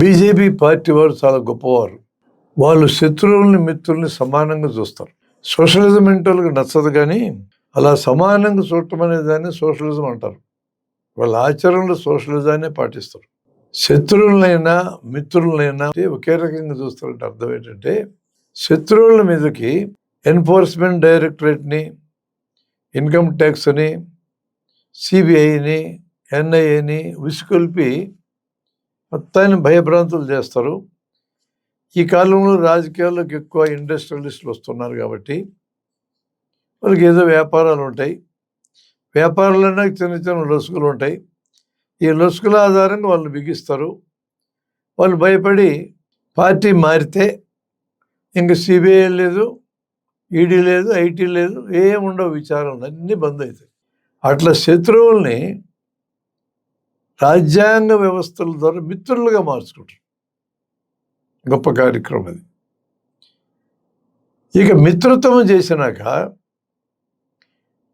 BJP party వారు చాలా గొప్పవారు. వాళ్ళు శత్రువుల్ని, మిత్రుల్ని సమానంగా చూస్తారు. సోషలిజం అంటే వాళ్ళకి నచ్చదు, కానీ అలా సమానంగా చూడటం అనే దాన్ని సోషలిజం అంటారు. వాళ్ళ ఆచరణలో సోషలిజాన్ని పాటిస్తారు. శత్రువులైనా మిత్రులైనా ఒకే రకంగా చూస్తారంటే అర్థం ఏంటంటే, శత్రువుల మీదకి ఎన్ఫోర్స్మెంట్ డైరెక్టరేట్ని, ఇన్కమ్ ట్యాక్స్ని, సిబిఐని, ఎన్ఐఏని ఉసికొల్పి మొత్తాన్ని భయభ్రాంతులు చేస్తారు. ఈ కాలంలో రాజకీయాల్లోకి ఎక్కువ ఇండస్ట్రియలిస్టులు వస్తున్నారు కాబట్టి వాళ్ళకి ఏదో వ్యాపారాలు ఉంటాయి. వ్యాపారాలన్నా చిన్న చిన్న లొసుగులు ఉంటాయి. ఈ లొసుగుల ఆధారంగా వాళ్ళు బిగిస్తారు. వాళ్ళు భయపడి పార్టీ మారితే ఇంక సిబిఐ లేదు, ఈడీ లేదు, ఐటీ లేదు, ఏముండవు, విచారణలు అన్నీ బంద్ అవుతాయి. అట్లా శత్రువుల్ని రాజ్యాంగ వ్యవస్థల ద్వారా మిత్రులుగా మార్చుకుంటారు. గొప్ప కార్యక్రమం అది. ఇక మిత్రత్వం చేసినాక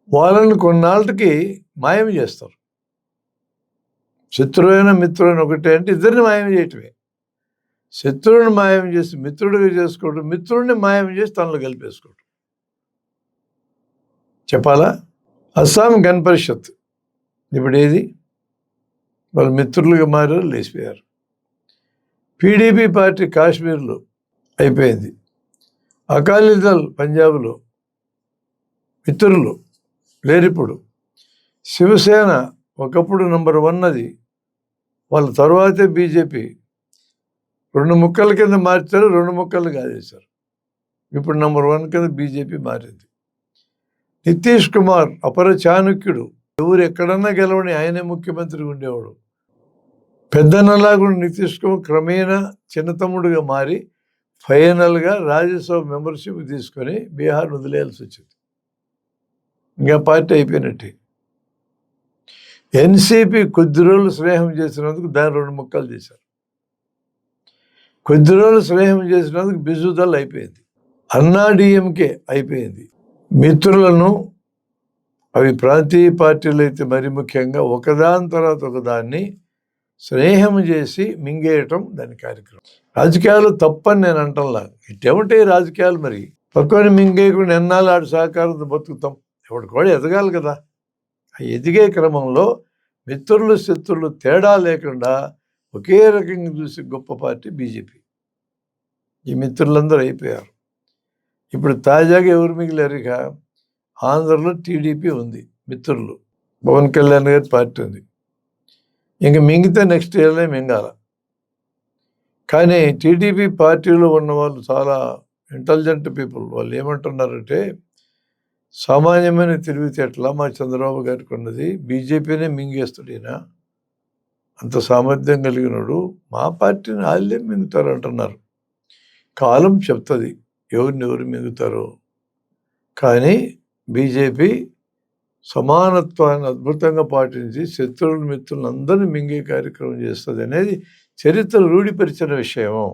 వాళ్ళని కొన్నాళ్ళకి మాయం చేస్తారు. శత్రువైన మిత్రుడైన ఒకటే అంటే ఇద్దరిని మాయం చేయటమే. శత్రువుని మాయం చేసి మిత్రుడిగా చేసుకోవడం, మిత్రుడిని మాయం చేసి తనలో కలిపేసుకోవడం. చెప్పాలా? అస్సాం గణ పరిషత్ ఇప్పుడు ఏది? వాళ్ళు మిత్రులుగా మారారు, లేచిపోయారు. పీడీపీ పార్టీ కాశ్మీర్లో అయిపోయింది. అకాలీదళ్ పంజాబ్లో మిత్రులు లేరిప్పుడు. శివసేన ఒకప్పుడు నంబర్ 1 అది. వాళ్ళ తర్వాతే బీజేపీ 2 ముక్కల కింద మార్చారు, 2 ముక్కలు కాదేశారు. ఇప్పుడు నంబర్ 1 కింద బీజేపీ మారింది. నితీష్ కుమార్ అపర చాణక్యుడు, ఎవరు ఎక్కడన్నా గెలవని ఆయనే ముఖ్యమంత్రిగా ఉండేవాడు. పెద్దన్నలాగా నితీష్ కుమార్ క్రమేణా చిన్న తమ్ముడుగా మారి ఫైనల్గా రాజ్యసభ మెంబర్షిప్ తీసుకొని బీహార్ వదిలేయాల్సి వచ్చింది. ఇంకా పార్టీ అయిపోయినట్టే. ఎన్సీపీ కొద్ది రోజులు స్నేహం చేసినందుకు దాన్ని 2 ముక్కలు చేశారు. కొద్ది రోజులు స్నేహం చేసినందుకు బిజుదల్ అయిపోయింది. అన్నా డిఎంకే అయిపోయింది. మిత్రులను, అవి ప్రాంతీయ పార్టీలు అయితే మరి ముఖ్యంగా ఒకదాని తర్వాత ఒకదాన్ని స్నేహం చేసి మింగేయటం దాని కార్యక్రమం. రాజకీయాలు తప్పని నేను అంటంలా. ఇటేమిటే రాజకీయాలు మరి పక్కని మింగేయకుండా ఎన్నాళ్ళు ఆడి సహకారంతో బతుకుతాం. ఎవడికోడు ఎదగాలి కదా. ఆ ఎదిగే క్రమంలో మిత్రులు శత్రులు తేడా లేకుండా ఒకే రకంగా చూసి గొప్ప పార్టీ బీజేపీ. ఈ మిత్రులందరూ అయిపోయారు. ఇప్పుడు తాజాగా ఎవరు మిగిలారు? ఇక ఆంధ్రలో టీడీపీ ఉంది, మిత్రులు. పవన్ కళ్యాణ్ గారి పార్టీ ఉంది. ఇంక మింగితే నెక్స్ట్ ఇయర్లో మింగాల. కానీ టీడీపీ పార్టీలో ఉన్న వాళ్ళు చాలా ఇంటెలిజెంట్ పీపుల్. వాళ్ళు ఏమంటున్నారంటే, సామాన్యమైన తెలివితేటలా మా చంద్రబాబు గారికి ఉన్నది, బీజేపీనే మింగేస్తాడు ఈయన, అంత సామర్థ్యం కలిగినాడు, మా పార్టీని వాళ్ళే మింగుతారు అంటున్నారు. కాలం చెప్తుంది ఎవరు మింగుతారో. కానీ బీజేపీ సమానత్వాన్ని అద్భుతంగా పాటించి శత్రువులు మిత్రులను అందరినీ మింగే కార్యక్రమం చేస్తుంది అనేది చరిత్ర రూఢిపరిచిన విషయము.